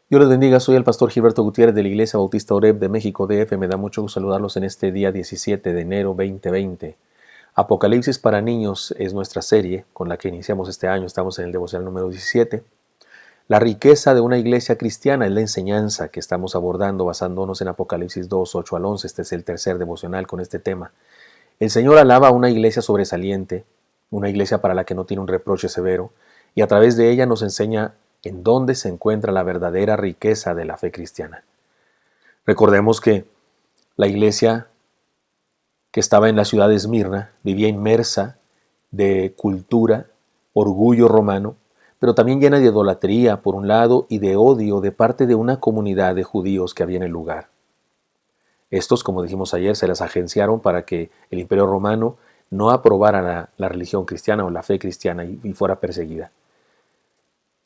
Dios les bendiga, soy el pastor Gilberto Gutiérrez de la Iglesia Bautista Oreb de México DF. Me da mucho gusto saludarlos en este día 17 de enero 2020. Apocalipsis para niños es nuestra serie con la que iniciamos este año. Estamos en el devocional número 17. La riqueza de una iglesia cristiana es la enseñanza que estamos abordando basándonos en Apocalipsis 2, 8 al 11. Este es el tercer devocional con este tema. El Señor alaba a una iglesia sobresaliente, una iglesia para la que no tiene un reproche severo, y a través de ella nos enseña en dónde se encuentra la verdadera riqueza de la fe cristiana. Recordemos que la iglesia que estaba en la ciudad de Esmirna vivía inmersa de cultura, orgullo romano, pero también llena de idolatría por un lado y de odio de parte de una comunidad de judíos que había en el lugar. Estos, como dijimos ayer, se las agenciaron para que el imperio romano no aprobara la religión cristiana o la fe cristiana y fuera perseguida.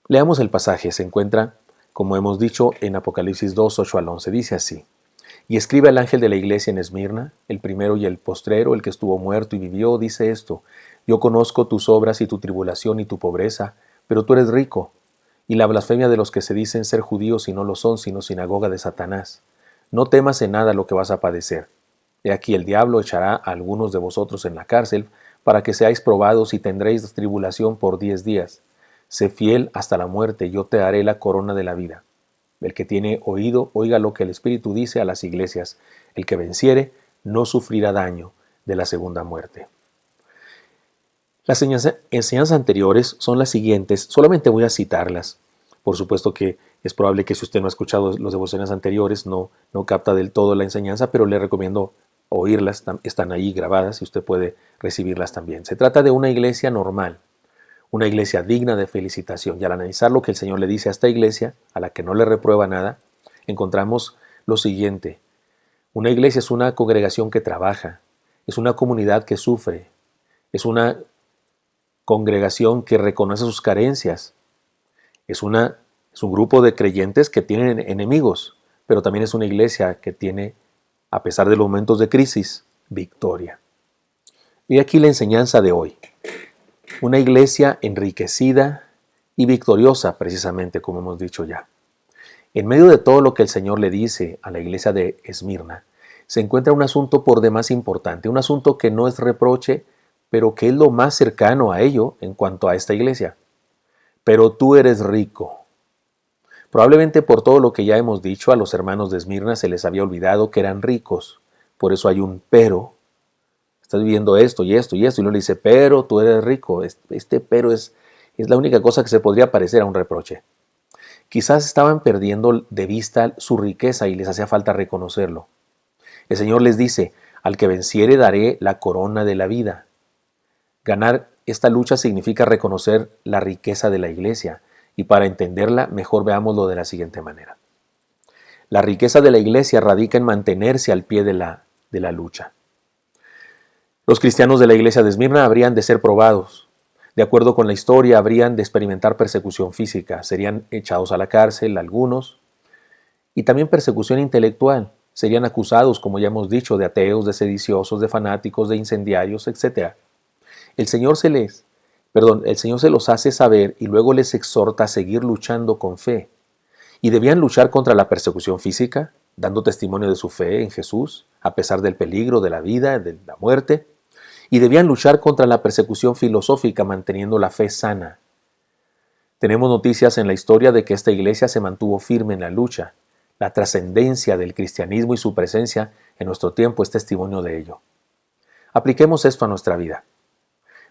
Leamos el pasaje, se encuentra, como hemos dicho, en Apocalipsis 2, 8 al 11. Dice así: Y escribe al ángel de la iglesia en Esmirna, el primero y el postrero, el que estuvo muerto y vivió, dice esto: Yo conozco tus obras y tu tribulación y tu pobreza, pero tú eres rico, y la blasfemia de los que se dicen ser judíos y no lo son, sino sinagoga de Satanás. No temas en nada lo que vas a padecer. He aquí el diablo echará a algunos de vosotros en la cárcel, para que seáis probados y tendréis tribulación por 10 días. Sé fiel hasta la muerte, y yo te daré la corona de la vida. El que tiene oído, oiga lo que el Espíritu dice a las iglesias. El que venciere, no sufrirá daño de la segunda muerte. Las enseñanzas anteriores son las siguientes, solamente voy a citarlas. Por supuesto que es probable que si usted no ha escuchado los devociones anteriores, no capta del todo la enseñanza, pero le recomiendo oírlas, están ahí grabadas y usted puede recibirlas también. Se trata de una iglesia normal, una iglesia digna de felicitación. Y al analizar lo que el Señor le dice a esta iglesia, a la que no le reprueba nada, encontramos lo siguiente. Una iglesia es una congregación que trabaja, es una comunidad que sufre, es una congregación que reconoce sus carencias, es un grupo de creyentes que tienen enemigos, pero también es una iglesia que tiene, a pesar de los momentos de crisis, victoria. Y aquí la enseñanza de hoy. Una iglesia enriquecida y victoriosa, precisamente como hemos dicho ya. En medio de todo lo que el Señor le dice a la iglesia de Esmirna, se encuentra un asunto por demás importante, un asunto que no es reproche, pero que es lo más cercano a ello en cuanto a esta iglesia. Pero tú eres rico. Probablemente por todo lo que ya hemos dicho, a los hermanos de Esmirna se les había olvidado que eran ricos. Por eso hay un pero. Estás viviendo esto y esto y esto, y uno le dice, pero tú eres rico. Este pero es la única cosa que se podría parecer a un reproche. Quizás estaban perdiendo de vista su riqueza y les hacía falta reconocerlo. El Señor les dice, al que venciere daré la corona de la vida. Ganar esta lucha significa reconocer la riqueza de la iglesia, y para entenderla mejor veámoslo de la siguiente manera. La riqueza de la iglesia radica en mantenerse al pie de la lucha. Los cristianos de la iglesia de Esmirna habrían de ser probados. De acuerdo con la historia, habrían de experimentar persecución física, serían echados a la cárcel algunos, y también persecución intelectual. Serían acusados, como ya hemos dicho, de ateos, de sediciosos, de fanáticos, de incendiarios, etc. El Señor se los hace saber y luego les exhorta a seguir luchando con fe. Y debían luchar contra la persecución física, dando testimonio de su fe en Jesús, a pesar del peligro de la vida, de la muerte. Y debían luchar contra la persecución filosófica, manteniendo la fe sana. Tenemos noticias en la historia de que esta iglesia se mantuvo firme en la lucha. La trascendencia del cristianismo y su presencia en nuestro tiempo es testimonio de ello. Apliquemos esto a nuestra vida.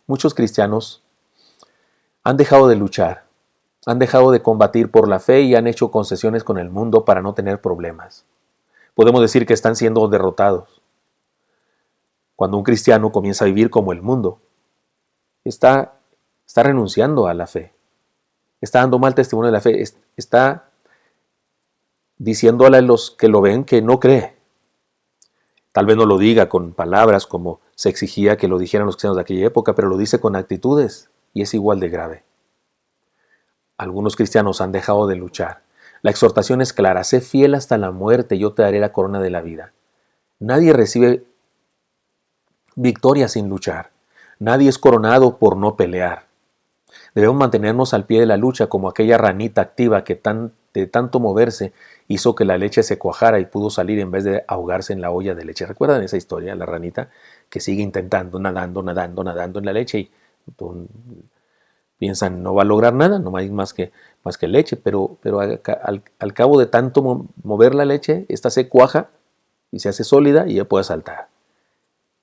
Muchos cristianos han dejado de luchar, han dejado de combatir por la fe y han hecho concesiones con el mundo para no tener problemas. Podemos decir que están siendo derrotados. Cuando un cristiano comienza a vivir como el mundo, está renunciando a la fe, está dando mal testimonio de la fe, está diciéndole a los que lo ven que no cree. Tal vez no lo diga con palabras como se exigía que lo dijeran los cristianos de aquella época, pero lo dice con actitudes y es igual de grave. Algunos cristianos han dejado de luchar. La exhortación es clara: sé fiel hasta la muerte, yo te daré la corona de la vida. Nadie recibe victoria sin luchar. Nadie es coronado por no pelear. Debemos mantenernos al pie de la lucha como aquella ranita activa que tan de tanto moverse, hizo que la leche se cuajara y pudo salir en vez de ahogarse en la olla de leche. ¿Recuerdan esa historia? La ranita que sigue intentando, nadando, nadando, nadando en la leche y piensan no va a lograr nada, no hay más que leche, pero al cabo de tanto mover la leche, esta se cuaja y se hace sólida y ya puede saltar.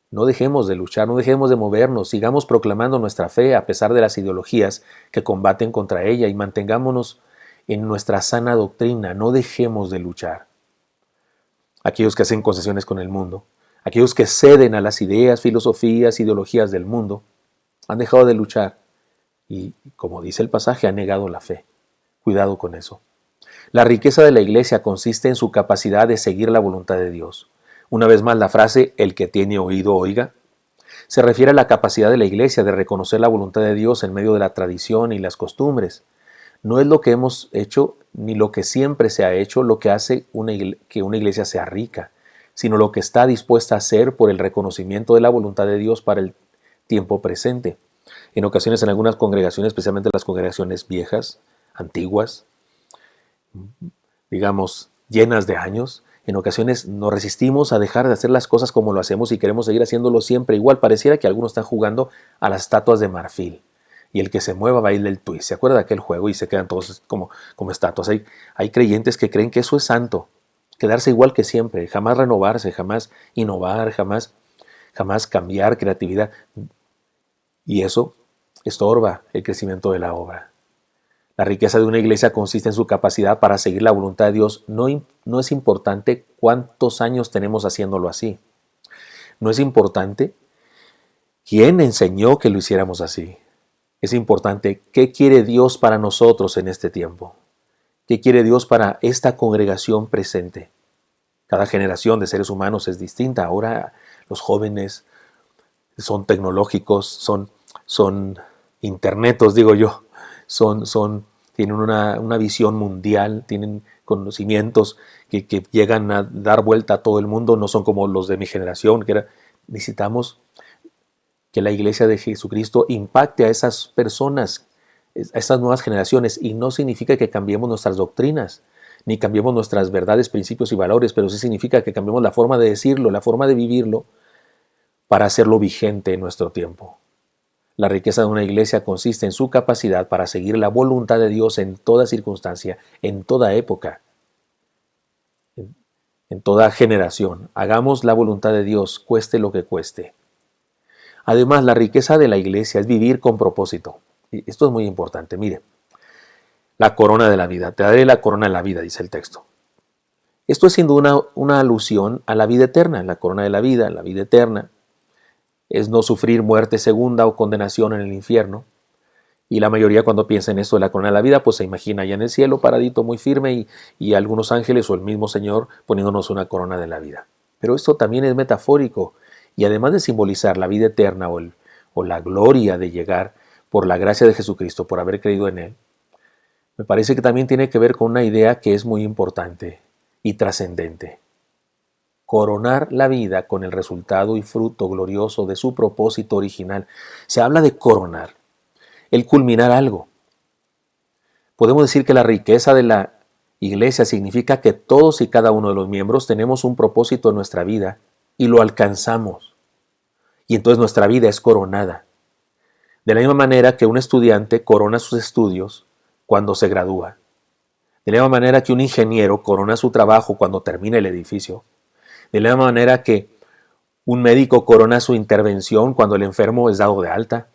No dejemos de luchar, no dejemos de movernos, sigamos proclamando nuestra fe a pesar de las ideologías que combaten contra ella y mantengámonos en nuestra sana doctrina, no dejemos de luchar. Aquellos que hacen concesiones con el mundo, aquellos que ceden a las ideas, filosofías, ideologías del mundo, han dejado de luchar y, como dice el pasaje, han negado la fe. Cuidado con eso. La riqueza de la iglesia consiste en su capacidad de seguir la voluntad de Dios. Una vez más, la frase "el que tiene oído, oiga", se refiere a la capacidad de la iglesia de reconocer la voluntad de Dios en medio de la tradición y las costumbres. No es lo que hemos hecho ni lo que siempre se ha hecho lo que hace que una iglesia sea rica, sino lo que está dispuesta a hacer por el reconocimiento de la voluntad de Dios para el tiempo presente. En ocasiones, en algunas congregaciones, especialmente las congregaciones viejas, antiguas, digamos, llenas de años, en ocasiones nos resistimos a dejar de hacer las cosas como lo hacemos y queremos seguir haciéndolo siempre igual. Pareciera que algunos están jugando a las estatuas de marfil y el que se mueva baila el twist. ¿Se acuerda de aquel juego? Y se quedan todos como estatuas. Hay creyentes que creen que eso es santo, quedarse igual que siempre, jamás renovarse, jamás innovar, jamás cambiar, creatividad. Y eso estorba el crecimiento de la obra. La riqueza de una iglesia consiste en su capacidad para seguir la voluntad de Dios. No es importante cuántos años tenemos haciéndolo así. No es importante quién enseñó que lo hiciéramos así. Es importante qué quiere Dios para nosotros en este tiempo. ¿Qué quiere Dios para esta congregación presente? Cada generación de seres humanos es distinta. Ahora los jóvenes son tecnológicos, son internetos, digo yo. Tienen una visión mundial, tienen conocimientos que llegan a dar vuelta a todo el mundo, no son como los de mi generación, necesitamos que la iglesia de Jesucristo impacte a esas personas, a estas nuevas generaciones, y no significa que cambiemos nuestras doctrinas, ni cambiemos nuestras verdades, principios y valores, pero sí significa que cambiemos la forma de decirlo, la forma de vivirlo, para hacerlo vigente en nuestro tiempo. La riqueza de una iglesia consiste en su capacidad para seguir la voluntad de Dios en toda circunstancia, en toda época, en toda generación. Hagamos la voluntad de Dios, cueste lo que cueste. Además, la riqueza de la iglesia es vivir con propósito. Y esto es muy importante. Mire, la corona de la vida. Te daré la corona de la vida, dice el texto. Esto es sin duda una alusión a la vida eterna. La corona de la vida eterna, es no sufrir muerte segunda o condenación en el infierno. Y la mayoría, cuando piensa en esto de la corona de la vida, pues se imagina allá en el cielo paradito muy firme y algunos ángeles o el mismo Señor poniéndonos una corona de la vida. Pero esto también es metafórico, y además de simbolizar la vida eterna o la gloria de llegar por la gracia de Jesucristo, por haber creído en Él, me parece que también tiene que ver con una idea que es muy importante y trascendente. Coronar la vida con el resultado y fruto glorioso de su propósito original. Se habla de coronar, el culminar algo. Podemos decir que la riqueza de la iglesia significa que todos y cada uno de los miembros tenemos un propósito en nuestra vida y lo alcanzamos. Y entonces nuestra vida es coronada. De la misma manera que un estudiante corona sus estudios cuando se gradúa. De la misma manera que un ingeniero corona su trabajo cuando termina el edificio. De la misma manera que un médico corona su intervención cuando el enfermo es dado de alta.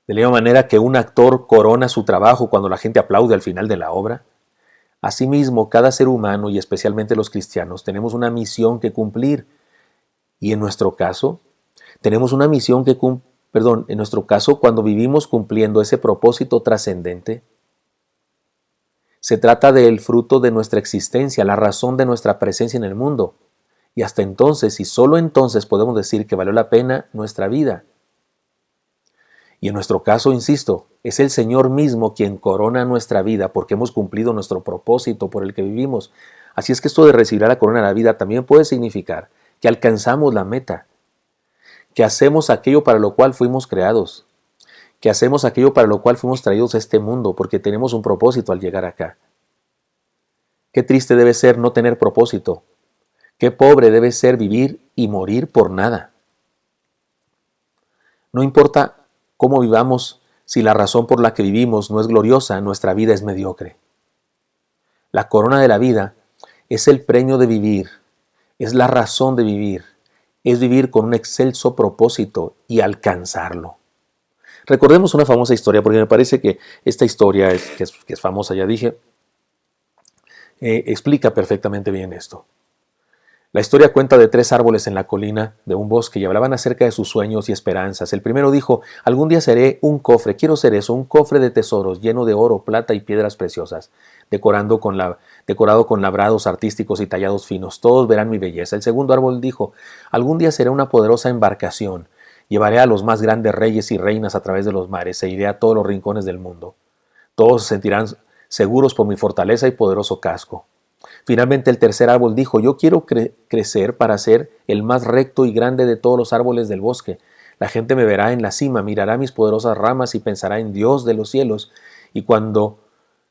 De la misma manera que un actor corona su trabajo cuando la gente aplaude al final de la obra. Asimismo, cada ser humano, y especialmente los cristianos, tenemos una misión que cumplir. Y en nuestro caso, tenemos una misión en nuestro caso, cuando vivimos cumpliendo ese propósito trascendente, se trata del fruto de nuestra existencia, la razón de nuestra presencia en el mundo. Y hasta entonces, y solo entonces, podemos decir que valió la pena nuestra vida. Y en nuestro caso, insisto, es el Señor mismo quien corona nuestra vida porque hemos cumplido nuestro propósito por el que vivimos. Así es que esto de recibir la corona de la vida también puede significar que alcanzamos la meta, que hacemos aquello para lo cual fuimos creados, que hacemos aquello para lo cual fuimos traídos a este mundo porque tenemos un propósito al llegar acá. Qué triste debe ser no tener propósito. Qué pobre debe ser vivir y morir por nada. No importa cómo vivamos, si la razón por la que vivimos no es gloriosa, nuestra vida es mediocre. La corona de la vida es el premio de vivir, es la razón de vivir, es vivir con un excelso propósito y alcanzarlo. Recordemos una famosa historia, porque me parece que esta historia, que es famosa, ya dije, explica perfectamente bien esto. La historia cuenta de 3 árboles en la colina de un bosque y hablaban acerca de sus sueños y esperanzas. El primero dijo: algún día seré un cofre, quiero ser eso, un cofre de tesoros lleno de oro, plata y piedras preciosas, decorado con labrados artísticos y tallados finos. Todos verán mi belleza. El segundo árbol dijo: algún día seré una poderosa embarcación, llevaré a los más grandes reyes y reinas a través de los mares e iré a todos los rincones del mundo. Todos se sentirán seguros por mi fortaleza y poderoso casco. Finalmente el tercer árbol dijo: yo quiero crecer para ser el más recto y grande de todos los árboles del bosque. La gente me verá en la cima, mirará mis poderosas ramas y pensará en Dios de los cielos, y cuán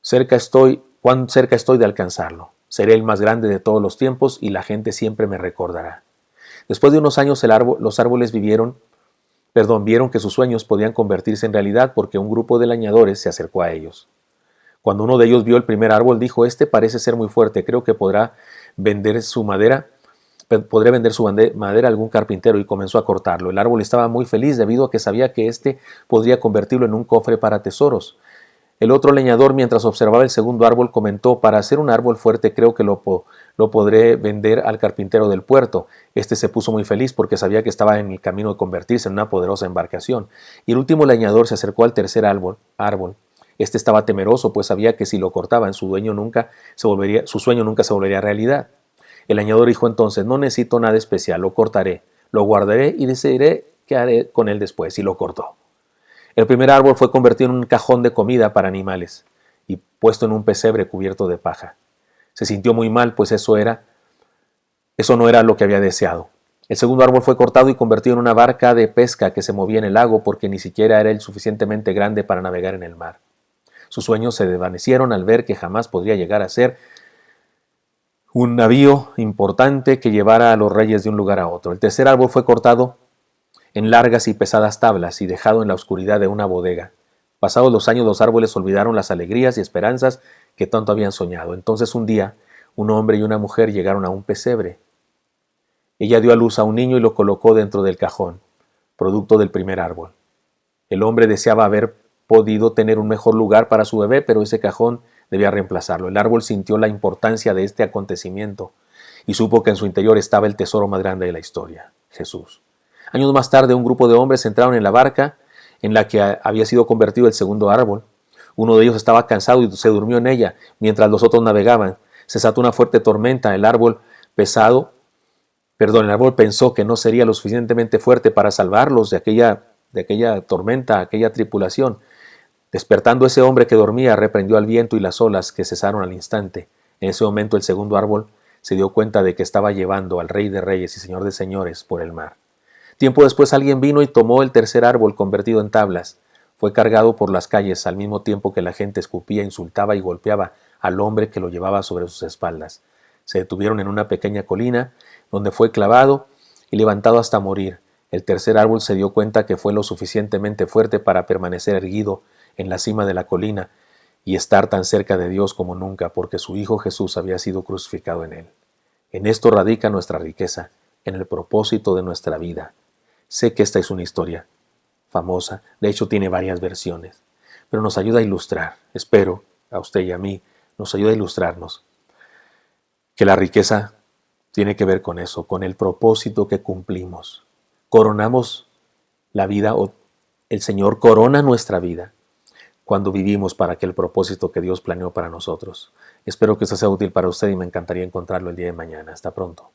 cerca estoy de alcanzarlo. Seré el más grande de todos los tiempos y la gente siempre me recordará. Después de unos años los árboles vieron que sus sueños podían convertirse en realidad, porque un grupo de leñadores se acercó a ellos. Cuando uno de ellos vio el primer árbol, dijo: este parece ser muy fuerte, creo que podré vender su madera a algún carpintero, y comenzó a cortarlo. El árbol estaba muy feliz debido a que sabía que éste podría convertirlo en un cofre para tesoros. El otro leñador, mientras observaba el segundo árbol, comentó: para hacer un árbol fuerte creo que lo podré vender al carpintero del puerto. Este se puso muy feliz porque sabía que estaba en el camino de convertirse en una poderosa embarcación. Y el último leñador se acercó al tercer árbol. Este estaba temeroso, pues sabía que si lo cortaban, su sueño nunca se volvería realidad. El leñador dijo entonces: no necesito nada especial, lo cortaré, lo guardaré y decidiré qué haré con él después. Y lo cortó. El primer árbol fue convertido en un cajón de comida para animales y puesto en un pesebre cubierto de paja. Se sintió muy mal, pues eso no era lo que había deseado. El segundo árbol fue cortado y convertido en una barca de pesca que se movía en el lago, porque ni siquiera era el suficientemente grande para navegar en el mar. Sus sueños se desvanecieron al ver que jamás podría llegar a ser un navío importante que llevara a los reyes de un lugar a otro. El tercer árbol fue cortado en largas y pesadas tablas y dejado en la oscuridad de una bodega. Pasados los años, los árboles olvidaron las alegrías y esperanzas que tanto habían soñado. Entonces un día, un hombre y una mujer llegaron a un pesebre. Ella dio a luz a un niño y lo colocó dentro del cajón, producto del primer árbol. El hombre deseaba haber podido tener un mejor lugar para su bebé, pero ese cajón debía reemplazarlo. El árbol sintió la importancia de este acontecimiento y supo que en su interior estaba el tesoro más grande de la historia: Jesús. Años más tarde, un grupo de hombres entraron en la barca en la que había sido convertido el segundo árbol. Uno de ellos estaba cansado y se durmió en ella, mientras los otros navegaban. Se desató una fuerte tormenta. El árbol pensó que no sería lo suficientemente fuerte para salvarlos de aquella tormenta, aquella tripulación. Despertando ese hombre que dormía, reprendió al viento y las olas, que cesaron al instante. En ese momento el segundo árbol se dio cuenta de que estaba llevando al Rey de Reyes y Señor de Señores por el mar. Tiempo después alguien vino y tomó el tercer árbol convertido en tablas. Fue cargado por las calles al mismo tiempo que la gente escupía, insultaba y golpeaba al hombre que lo llevaba sobre sus espaldas. Se detuvieron en una pequeña colina donde fue clavado y levantado hasta morir. El tercer árbol se dio cuenta que fue lo suficientemente fuerte para permanecer erguido en la cima de la colina y estar tan cerca de Dios como nunca, porque su Hijo Jesús había sido crucificado en él. En esto radica nuestra riqueza, en el propósito de nuestra vida. Sé que esta es una historia famosa, de hecho tiene varias versiones, pero nos ayuda a ilustrar, espero, a usted y a mí, nos ayuda a ilustrarnos que la riqueza tiene que ver con eso, con el propósito que cumplimos. Coronamos la vida, o el Señor corona nuestra vida cuando vivimos para aquel propósito que Dios planeó para nosotros. Espero que esto sea útil para usted y me encantaría encontrarlo el día de mañana. Hasta pronto.